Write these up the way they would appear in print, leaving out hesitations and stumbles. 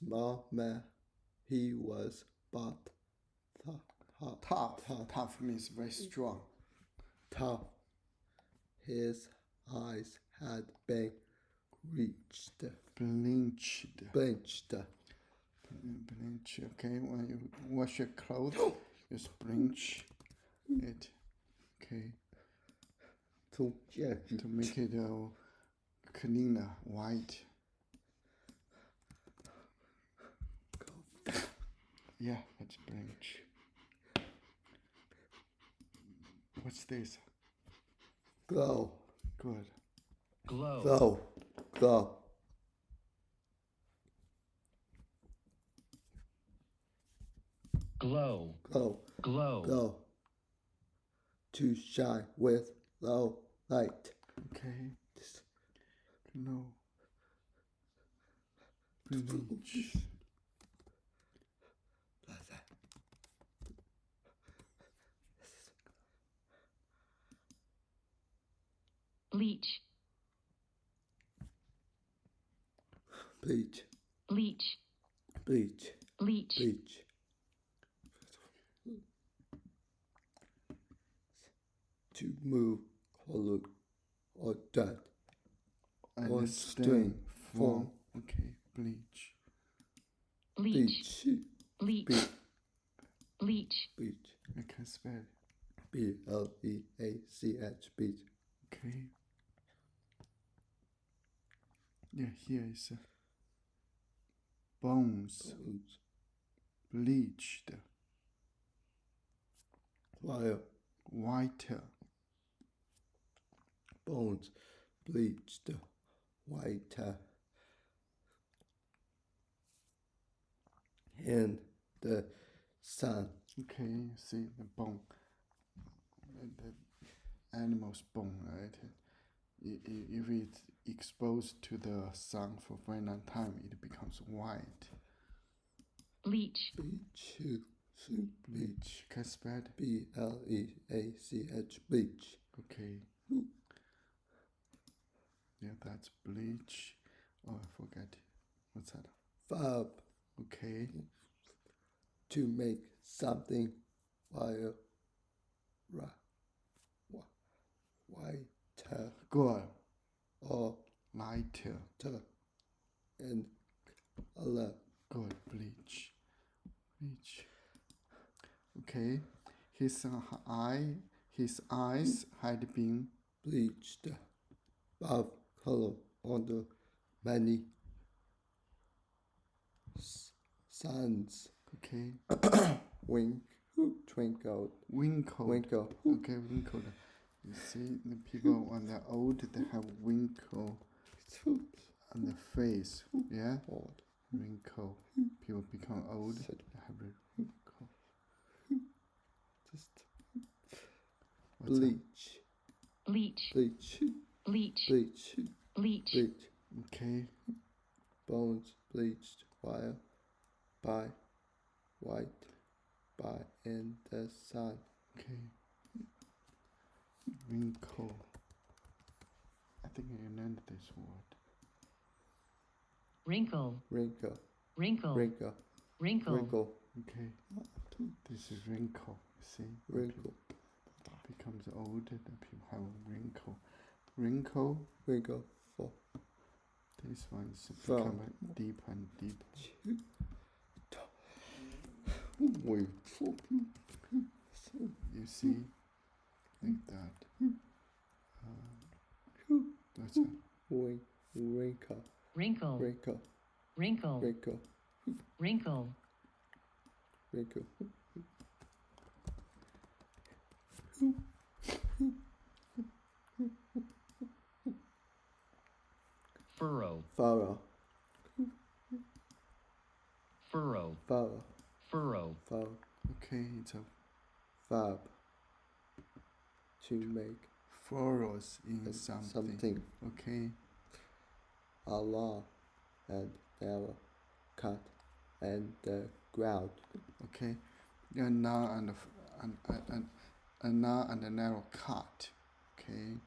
small man he was, but Tough means very strong. Tough. His eyes had been Blinched. Okay, when you wash your clothes, you blinch it. Okay. To make it cleaner, white. Yeah, that's blinch. What's this? Glow. Good. Glow. To shine with low light. Okay. Glow. Bleach. Bleach. To move color or dirt. And stain form. Okay, bleach. Bleach. I can spell it. BLEACH. Bleach. Okay. Yeah, here is bones. Bleached. Whiter. Bones bleached whiter. In the sun. Okay, you see the bone, the animal's bone, right? If it's exposed to the sun for a very long time, it becomes white. Bleach. Can I spell it? BLEACH. Bleach. Okay. Yeah, that's bleach. Oh, I forgot. What's that? Fab. Okay. To make something whiter. Good. Or lighter. And color. Good. Bleach. Okay. His eyes had been bleached. Buff color on the many suns. Okay. Twinkled. Okay, wrinkled. You see, the people when they're old, they have wrinkle on the face. Yeah? Wrinkle. People become old, they have a wrinkle. Bleach. Okay. Bones bleached white by in the sun. Okay. Wrinkle. I think I learned this word. Wrinkle. Okay. This is wrinkle. See? Wrinkle. Becomes old, and people have wrinkle. Wrinkle. For this one's become deeper and deeper. You see, like that. What's that? Wrinkle. Furrow. Okay, it's a verb. To make furrows in something. Okay. A long and narrow cut and the ground. Okay. A long and a narrow cut. Okay.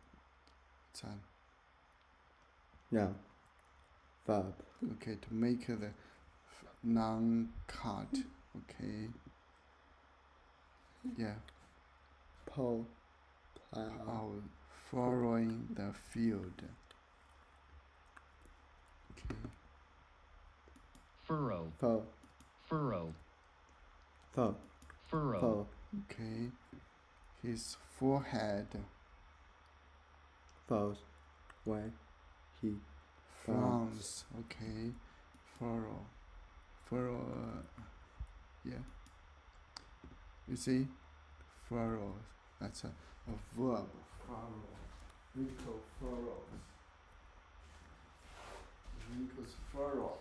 Now, verb. Okay, to make the non-cut. Okay. Yeah. Plow. Furrowing the field. Okay. Furrow. Foe. Furrow. Foe. Furrow. Foe. Okay. His forehead Foes. When he frowns. Okay. Furrow. Furrow. Yeah. You see? Furrow. That's a verb. Furrow. Wrinkle furrows. Wrinkles furrow.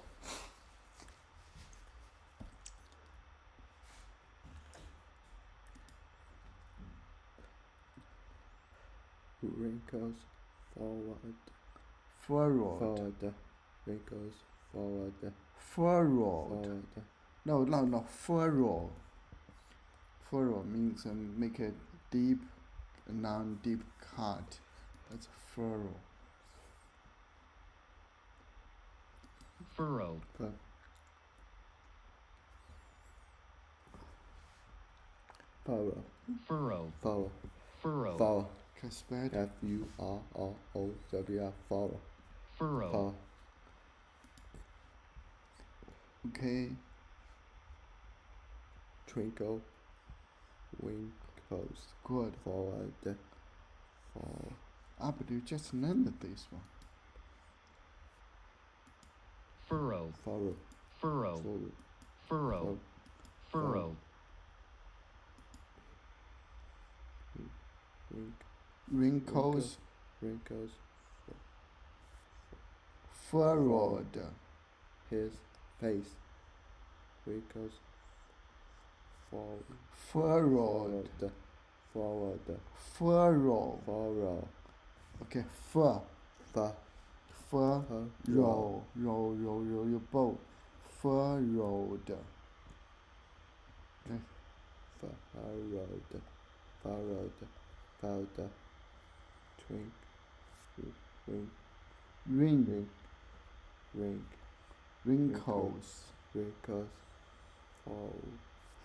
wrinkles forward. Furrowed. Forward. Wrinkles forward. Furrowed. Forward. No. Furrow. Furrow means make a deep, non-deep cut. That's furrow. Furrow. Fur. Furrow. Furrow. Furrow. Furrow. Furrow. Can I spell it? Furrow. Furrow. Furrow. Furrow. Okay. Twinkle. Winkles. Good. Forward. Forward. But you just learned this one. Furrow. Furrow. Furrow. Furrow. Furrow. Furrow. Wrinkles. Wrinkles. Furrowed. His face. Wrinkles. Forward. Furrowed. Forward. Furrow. Furrow. Okay. Fur. Fur. Furrow. Row your boat. Furrowed. Okay. Furrowed. Furrowed. Furrowed. Twink. Ring. Wrinkles. Wrinkles. Wrinkles.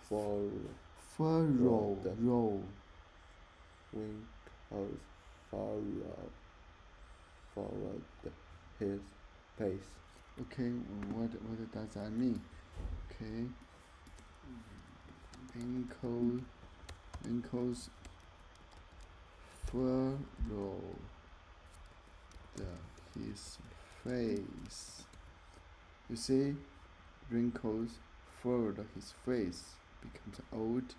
Furrow. Row. Wrinkles. Furrow. Forward. His face. Okay. What does that mean? Okay. Wrinkles. Furrow. His face. You see, wrinkles furrowed his face. Becomes old.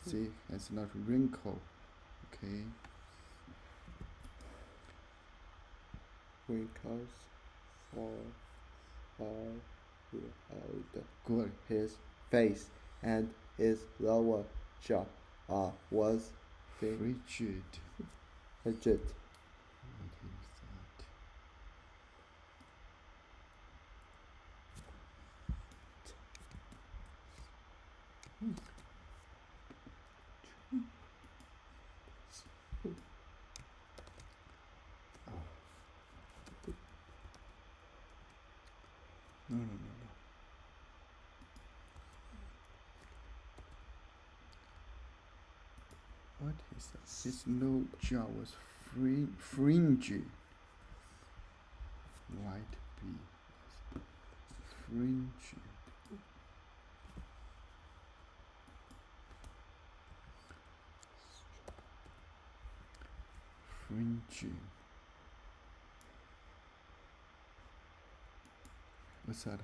See, it's not wrinkle. Okay. Wrinkles. Furrowed. Good. His face and his lower jaw was Frigid. rigid. What is that? No. What is that? His low jaw was fringy. White B. Fringy. Fringy. What's that?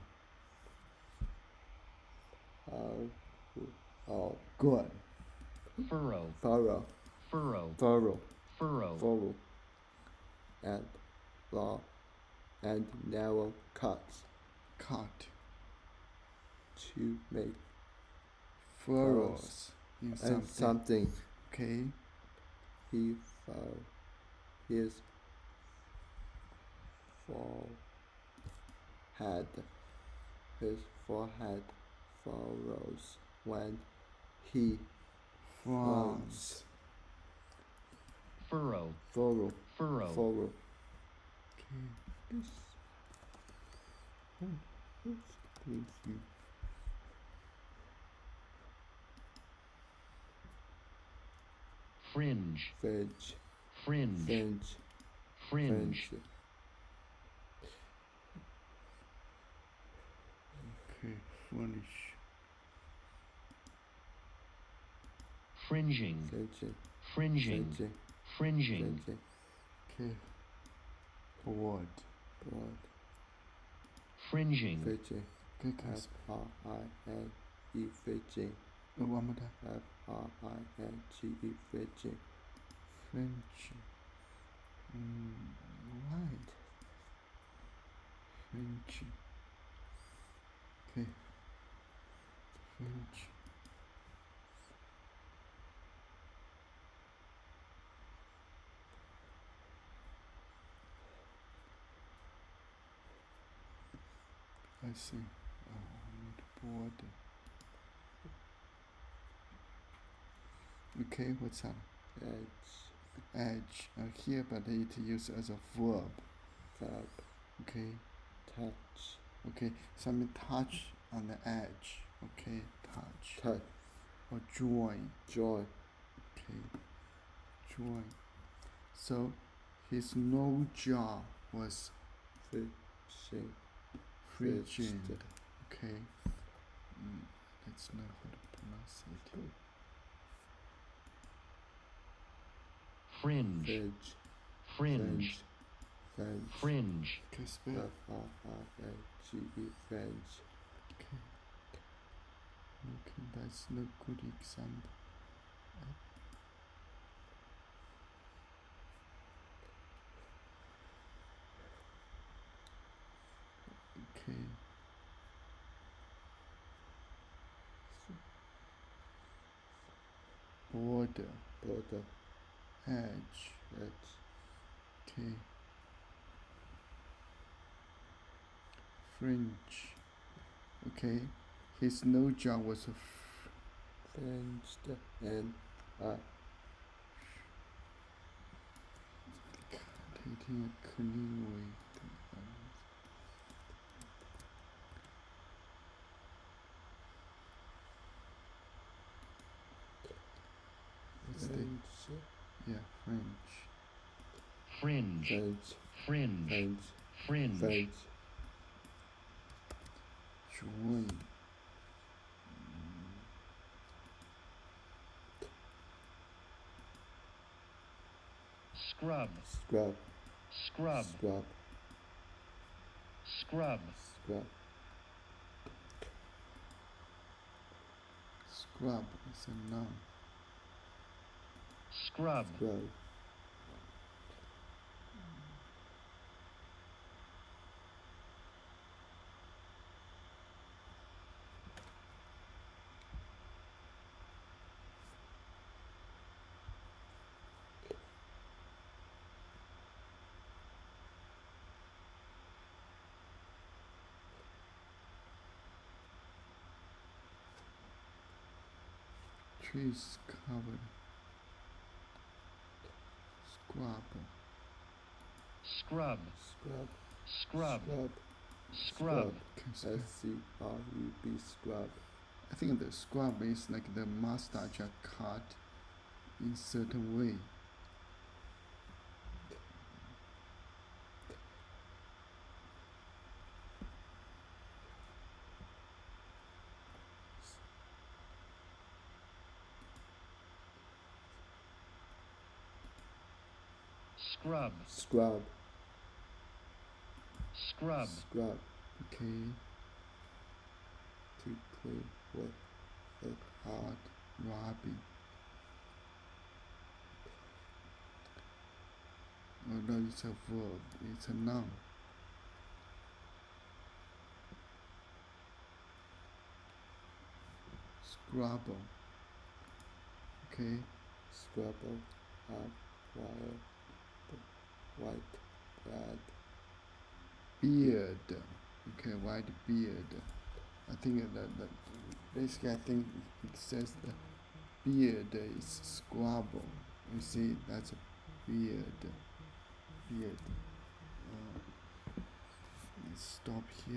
Good. Furrow. Furrow. Furrow. Furrow. Furrow. Furrow. And long and narrow cuts Cut. to make Furrows. In and something. something. Okay. He found his forehead. His forehead furrows when he France. Furrow. furrow. Furrow. Furrow. Okay. Excuse you. Fringe. fringe, Fringe. fringe, Fringe. fringe, Okay, furnish. Fringing. fringing, Fringing. fringing, Fringing. fringing, Okay, board. broad, Fringing. fringing, Okay, guys. F-R-I-N-E, fringing, One more time. F-R-I-N-G-E, fringing, French. Right. French. Okay. French. I see. Board. Okay, what's that? edge, Edge. Here, but it used as a verb. verb, Okay. touch, Okay. Something touch on the edge. Okay. Touch. touch, Or join. joy, Okay. Join. So his no jaw was fishing, frigid. Frigid. Okay. That's not how to pronounce it. Fringe. fringe, Fringe. fringe, Fringe. Okay, spell. F-R-I-N-G-E, fringe, Okay. Okay, that's no good example. Okay. Border. border, Edge. edge, Okay. Fringe. Okay. His no jaw was fringed, and taking a clean way. What's the fringe, French. Fringe. fringe, Fringe. fringe, Fringe. fringe, Join. Scrub. scrub, Scrub. scrub, Scrub. scrub, Scrub is a noun. Scrub. scrub, Trees covered. Scrub. Scrub. scrub, Scrub. scrub, Scrub. Okay, spell. S-C-R-U-B, scrub, I think the scrub is like the mustache are cut in certain way. Scrub. scrub, Scrub. scrub, Okay. to clean with a Hot. Rubbing. Oh no, it's a verb. It's a noun. Scrabble. Okay. scrubble, up, wire, white, bread, Beard. Okay, white beard. I think that basically I think it says the beard is squabble. You see, that's a beard. Beard. Let's stop here.